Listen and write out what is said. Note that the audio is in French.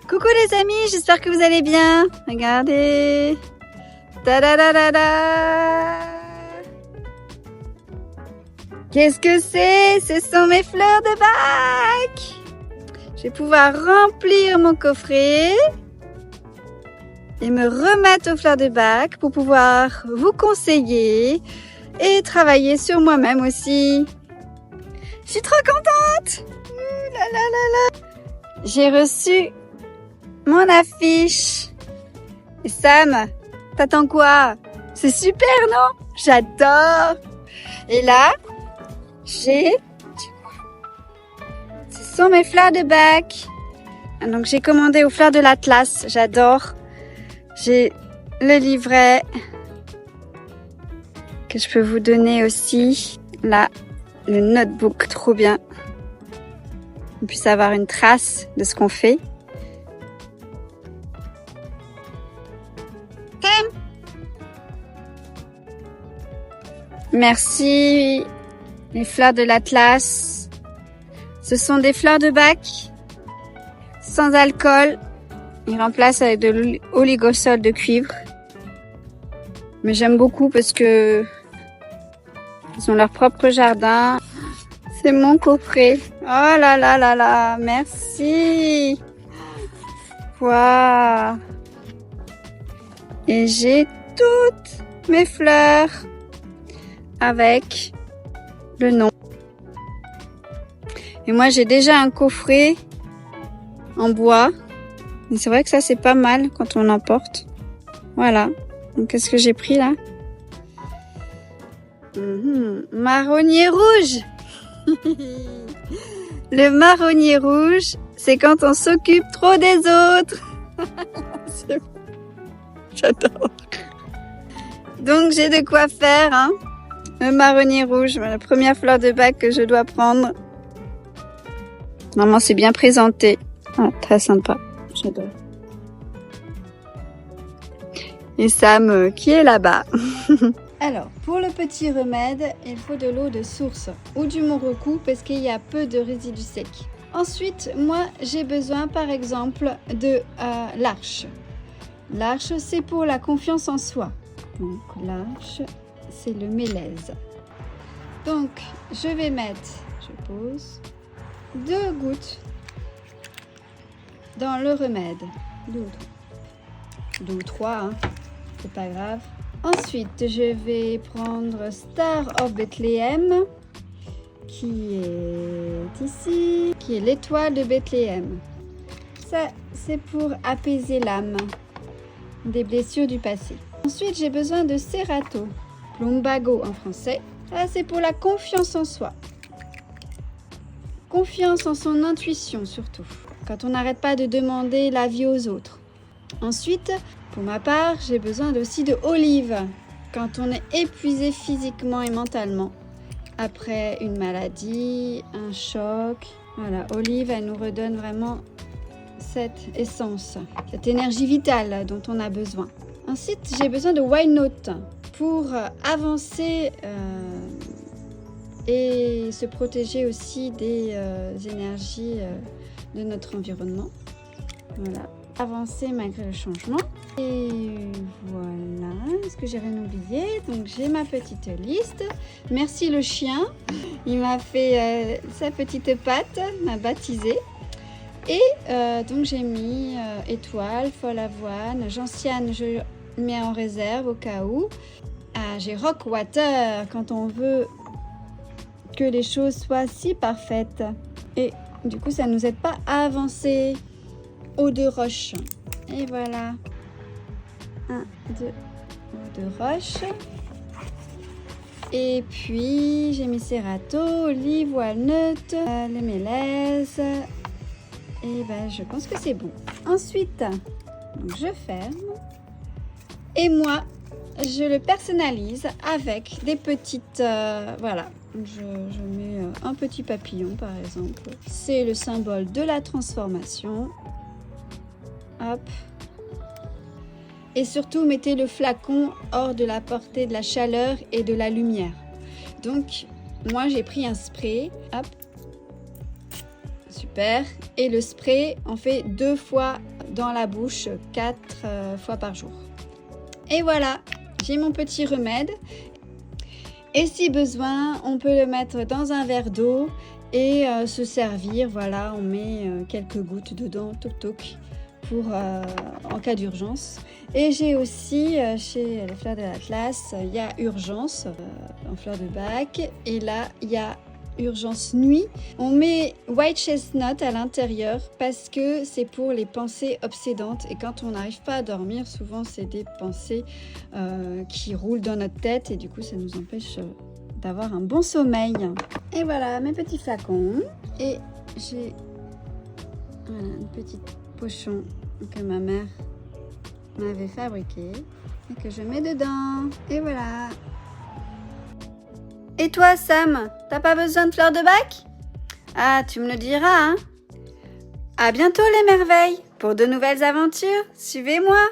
Coucou les amis, j'espère que vous allez bien. Regardez. Ta-da-da-da-da. Qu'est-ce que c'est? Ce sont mes fleurs de bac. Je vais pouvoir remplir mon coffret et me remettre aux fleurs de bac pour pouvoir vous conseiller et travailler sur moi-même aussi. Je suis trop contente. Là, là, là, là. J'ai reçu mon affiche. Et Sam, t'attends quoi? C'est super, non? J'adore. Et là, ce sont mes fleurs de bac. Donc j'ai commandé aux fleurs de l'Atlas. J'adore. J'ai le livret que je peux vous donner aussi. Là, le notebook, trop bien. On puisse avoir une trace de ce qu'on fait. Merci les fleurs de l'Atlas. Ce sont des fleurs de bac sans alcool. Ils remplacent avec de l'oligosol de cuivre. Mais j'aime beaucoup parce que ils ont leur propre jardin. C'est mon coffret. Oh là là là là, merci. Waouh. Et j'ai toutes mes fleurs avec le nom. Et moi, j'ai déjà un coffret en bois. Et c'est vrai que ça, c'est pas mal quand on emporte. Voilà. Donc, qu'est-ce que j'ai pris là? Marronnier rouge. Le marronnier rouge, c'est quand on s'occupe trop des autres. C'est bon. J'adore. Donc, j'ai de quoi faire, hein. Le marronnier rouge, la première fleur de bac que je dois prendre. Maman s'est bien présentée. Ah, très sympa. J'adore. Et Sam qui est là-bas. Alors, pour le petit remède, il faut de l'eau de source ou du Monrecou parce qu'il y a peu de résidus secs. Ensuite, moi, j'ai besoin par exemple de l'arche. L'arche, c'est pour la confiance en soi. Donc, l'arche, c'est le mélèze. Donc, je vais mettre, je pose, 2 gouttes dans le remède. 2 ou 3, hein. C'est pas grave. Ensuite, je vais prendre Star of Bethlehem, qui est ici, qui est l'étoile de Bethléem. Ça, c'est pour apaiser l'âme des blessures du passé. Ensuite, j'ai besoin de Serato, Plumbago en français. Ça, c'est pour la confiance en soi. Confiance en son intuition surtout, quand on n'arrête pas de demander l'avis aux autres. Ensuite, pour ma part, j'ai besoin aussi de olive, quand on est épuisé physiquement et mentalement. Après une maladie, un choc, voilà, olive, elle nous redonne vraiment cette essence, cette énergie vitale dont on a besoin. Ensuite, j'ai besoin de Wild Note pour avancer et se protéger aussi des énergies de notre environnement. Voilà, avancer malgré le changement. Et voilà, est-ce que j'ai rien oublié? Donc j'ai ma petite liste. Merci le chien, il m'a fait sa petite patte, m'a baptisé. Et donc j'ai mis étoile, folle avoine, gentiane, je mets en réserve au cas où. J'ai Rockwater quand on veut que les choses soient si parfaites. Et du coup, ça ne nous aide pas à avancer. Eau de roche. Et voilà. 1, 2, eau de roche. Et puis, j'ai mis Serato, olive, walnut, le mélèze. Et ben, je pense que c'est bon. Ensuite, donc je ferme. Et moi, je le personnalise avec des petites... voilà. Je mets un petit papillon, par exemple. C'est le symbole de la transformation. Hop. Et surtout, mettez le flacon hors de la portée de la chaleur et de la lumière. Donc, moi, j'ai pris un spray. Hop. Super. Et le spray, on fait 2 fois dans la bouche 4 fois par jour. Et voilà, j'ai mon petit remède. Et si besoin, on peut le mettre dans un verre d'eau et se servir. Voilà, on met quelques gouttes dedans, toc toc, pour en cas d'urgence. Et j'ai aussi chez les fleurs de l'Atlas, il y a urgence en fleurs de bac. Et là, il y a urgence nuit. On met white chestnut à l'intérieur parce que c'est pour les pensées obsédantes. Et quand on n'arrive pas à dormir, souvent c'est des pensées qui roulent dans notre tête et du coup ça nous empêche d'avoir un bon sommeil. Et voilà mes petits flacons. Et j'ai voilà, une petite pochon que ma mère m'avait fabriqué et que je mets dedans. Et voilà. Et toi, Sam, t'as pas besoin de fleurs de bac? Ah, tu me le diras, hein? À bientôt les merveilles! Pour de nouvelles aventures, suivez-moi!